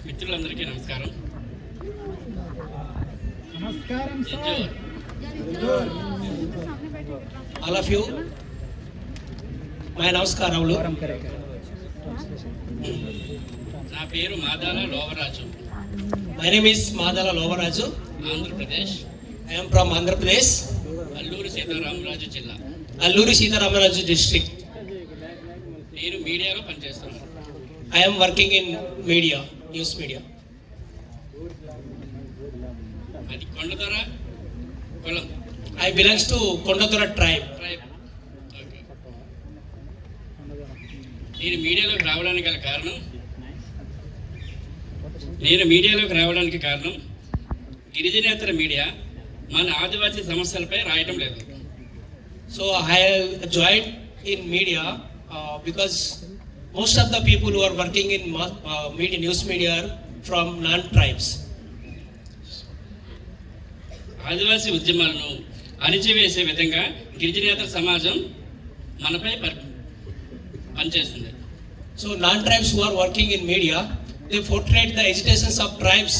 మిత్రులందరికీ నమస్కారం. All of you, my నమస్కారములు. నా పేరు Madala Lovaraju. My name is Madala Lovaraju. Andhra Pradesh. I am from Andhra Pradesh, Alluri Sitaramaraju జిల్లా. అల్లూరు సీతారామరాజు district. నేను మీడియాలో పనిచేస్తున్నాను. I am working in media, news media. అది కొండదొర కులం. I belongs to కొండదొర tribe. Tribe. Okay. నేను మీడియాలోకి రావడానికి కారణం గిరిజనేతర మీడియా మన ఆదివాసీ సమస్యలపై రాయటం లేదు. So I joined in media because most of the people who are working in media, news media are from non-tribes. ఆదివాసీ ఉద్యమాలను అణిచివేసే విధంగా గిరిజనేతర సమాజం మనపై పనిచేస్తుంది. So non-tribes who are working in media, they portray the agitations of tribes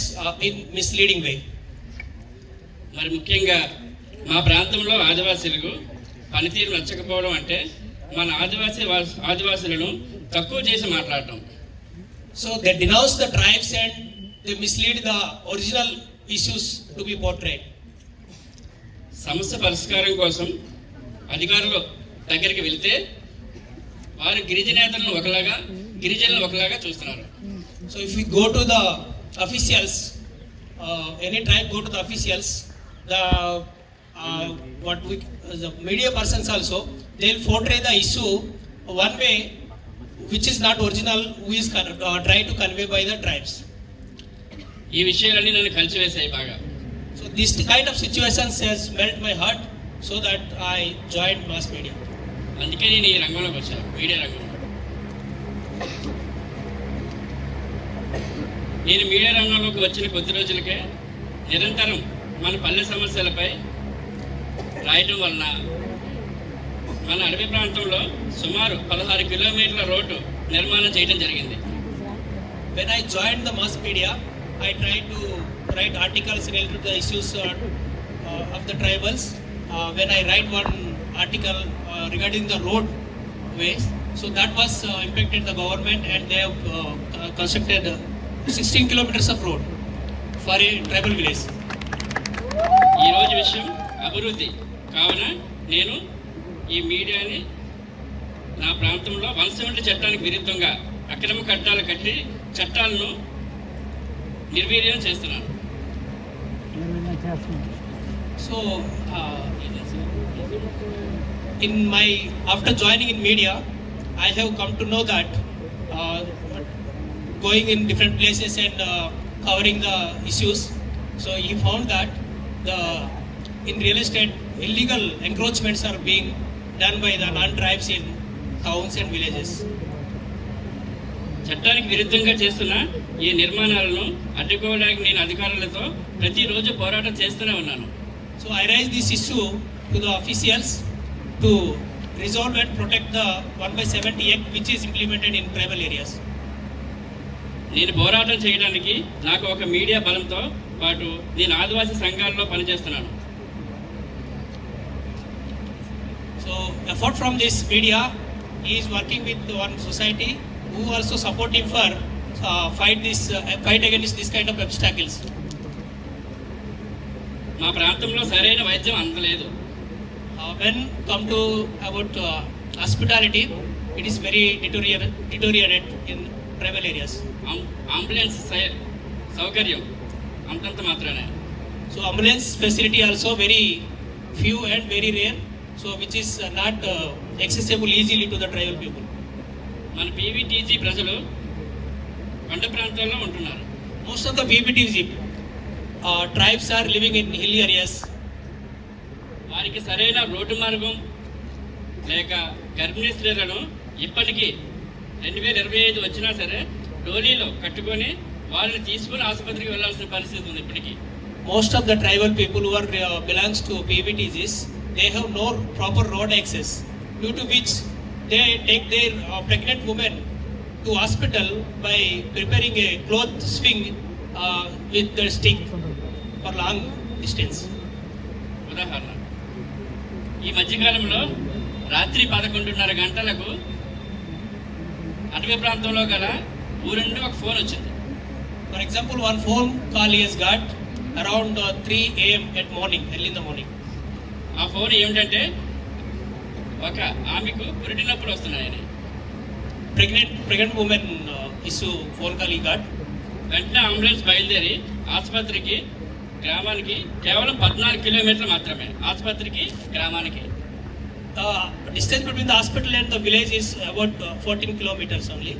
in misleading way. మరి ముఖ్యంగా మా ప్రాంతంలో ఆదివాసీలకు పనితీరు నచ్చకపోవడం అంటే మన ఆదివాసులను తక్కువ చేసి మాట్లాడటం. So they denounce the tribes and they mislead the original issues to be portrayed. సమస్య పరిష్కారం కోసం అధికారుల దగ్గరికి వెళితే వారు గిరిజనేతలను ఒకలాగా చూస్తున్నారు. So if we go to the officials, any tribe go to the officials, the media persons also, they'll portray the issue one way which is not original, who is trying to convey by the tribes. ఈ విషయాలన్నీ నన్ను కలిసివేశాయి బాగా. So this kind of situations has melt my heart, so that I joined mass media. అందుకే నేను ఈ రంగంలోకి వచ్చాను, media రంగంలో. నేను మీడియా రంగంలోకి వచ్చిన కొద్ది రోజులకే నిరంతరం మన పల్లె సమస్యలపై రాయటం వలన మన అడవి ప్రాంతంలో సుమారు 16 కిలోమీటర్ల రోడ్డు నిర్మాణం చేయడం జరిగింది. When I joined the mass media, I tried to write articles related to the issues of the tribals. When I write one article regarding the roadways, so that was impacted the government, and they have constructed 16 kilometers of road for a tribal village. ఈ రోజు విషయం అభివృద్ధి కావున నేను ఈ మీడియాని నా ప్రాంతంలో 170 చట్టానికి విరుద్ధంగా అక్రమ కట్టాలు కట్టి చట్టాలను నిర్వీర్యం చేస్తున్నాను. So after joining in media, I have come to know that going in different places and covering the issues, so he found that in real estate illegal encroachments are being done by the non-tribes in towns and villages. చట్టానికి విరుద్ధంగా చేస్తున్న ఈ నిర్మాణాలను అడ్డుకోవడానికి నేను అధికారులతో ప్రతిరోజు పోరాటం చేస్తూనే ఉన్నాను. So I raised this issue to the officials to resolve and protect the 1/70 Act which is implemented in tribal areas. నేను పోరాటం చేయడానికి నాకు ఒక మీడియా బలంతో పాటు నేను ఆదివాసీ సంఘాల్లో పనిచేస్తున్నాను. So apart from this media, he is working with one society who also support him for fight against this kind of obstacles. మా ప్రాంతంలో సరైన వైద్యం అందలేదు. When come to about hospitality, it is very deteriorated in tribal areas. Ambulance సౌకర్యం అంతంత మాత్రమే. So ambulance facility also very few and very rare, so which is not accessible easily to the tribal people. మన PVTG ప్రజలు కొండ ప్రాంతాల్లో ఉంటున్నారు. Most of the PVTG tribes are living in hill areas. వారికి సరైన రోడ్డు మార్గం లేక గర్భిణీ స్త్రీలను ఇప్పటికీ 2025 వచ్చినా సరే డోలీలో కట్టుకొని వాళ్ళని తీసుకుని ఆసుపత్రికి వెళ్ళాల్సిన పరిస్థితి ఉంది ఇప్పటికీ. Most of the tribal people who are belongs to PVTGs, they have no proper road access, due to which they take their pregnant women to hospital by preparing a cloth swing with the stick for long distance. ఉదాహరణ, ఈ మధ్యకాలంలో రాత్రి 11:30 గంటలకు అటవీ ప్రాంతంలో గల ఊరి నుండి ఒక ఫోన్ వచ్చింది. For example, one phone call he has got around 3 a.m. at morning, early in the morning. ఆ ఫోన్ ఏమిటంటే ఒక ఆమెకు పురిటి నొప్పులు వస్తున్నాయని. Pregnant woman issue phone call he got. వెంటనే అంబులెన్స్ బయలుదేరి ఆసుపత్రికి గ్రామానికి కేవలం 14 కిలోమీటర్లు మాత్రమే. ఆసుపత్రికి గ్రామానికి Distance between the hospital and the village is about 14 kilometers only.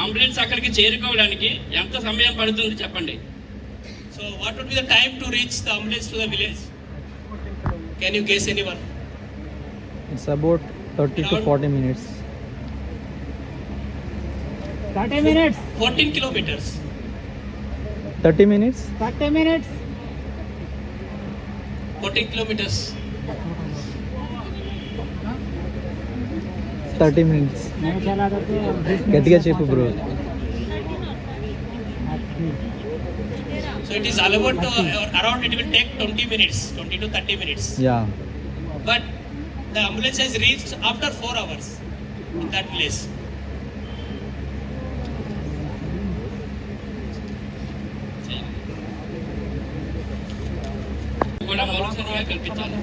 Ambulance అక్కడికి చేరుకోవడానికి ఎంత సమయం పడుతుంది చెప్పండి? So what would be the time to reach the ambulance to the village? Can you guess anyone? It's about 30 to 40 minutes. 30 minutes. 14 kilometers. 30 minutes? 30 minutes. 14 kilometers. 30 minutes. नहीं चला तो గట్టిగా చెప్పు bro. So it is all about around, it will take 20 minutes, 20 to 30 minutes. Yeah. But the ambulance has reached after 4 hours in that place. కూడా మౌలిక సదుపాయాలు కల్పించాలి.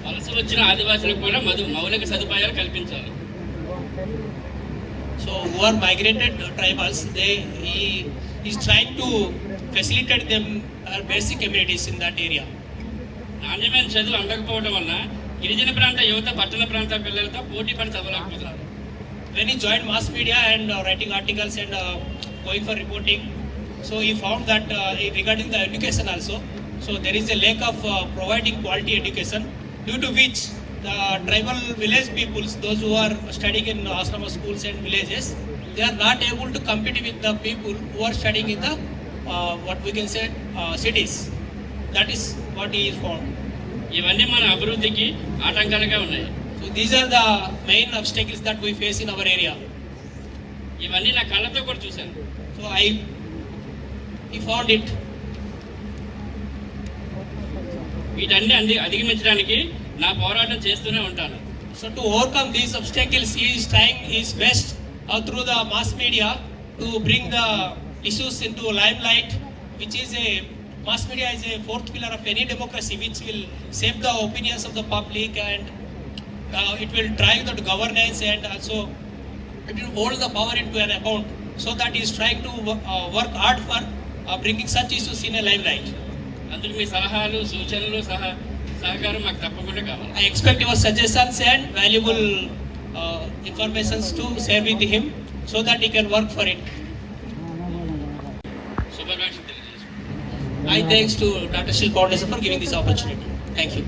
వలస వచ్చిన ఆదివాసులకు కూడా మౌలిక సదుపాయాలు కల్పించాలి. So who are migrated tribals, he is trying to facilitate them basic amenities in that area. నాణ్యమైన చదువు అందకపోవడం వల్ల గిరిజన ప్రాంత యువత పట్టణ ప్రాంత పిల్లలతో పోటీ పడి చదవలేకపోతున్నారు. When he joined mass media and writing articles and going for reporting, so he found that regarding the education also, so there is a lack of providing quality education, due to which the tribal village peoples, those who are studying in ashrama schools and villages, they are not able to compete with the people who are studying in the what we can say cities. That is what he is found. ఇవన్నీ మన అభివృద్ధికి ఆటంకాలుగా ఉన్నాయి. So these are the main obstacles that we face in our area. ఇవన్నీ నా కళ్ళతో కూడా చూశాను. So he found it. వీటన్ని అధిగమించడానికి నా పోరాటం చేస్తూనే ఉంటాను. So to overcome these obstacles, he is trying his best through the mass media to bring the issues into limelight, which is mass media is a fourth pillar of any democracy, which will shape the opinions of the public, and it will drive the governance, and also it will hold the power into an account. So that he is trying to work hard for bringing such issues in a limelight. అందుకు మీ సలహాలు సూచనలు సహకారం మాకు తప్పకుండా కావాలి. I expect your suggestions and valuable informations to share with him so that he can work for it. శుభాకాంక్షలు తెలియజేస్తున్నాను. My thanks to Tata Steel Foundation for giving this opportunity. Thank you.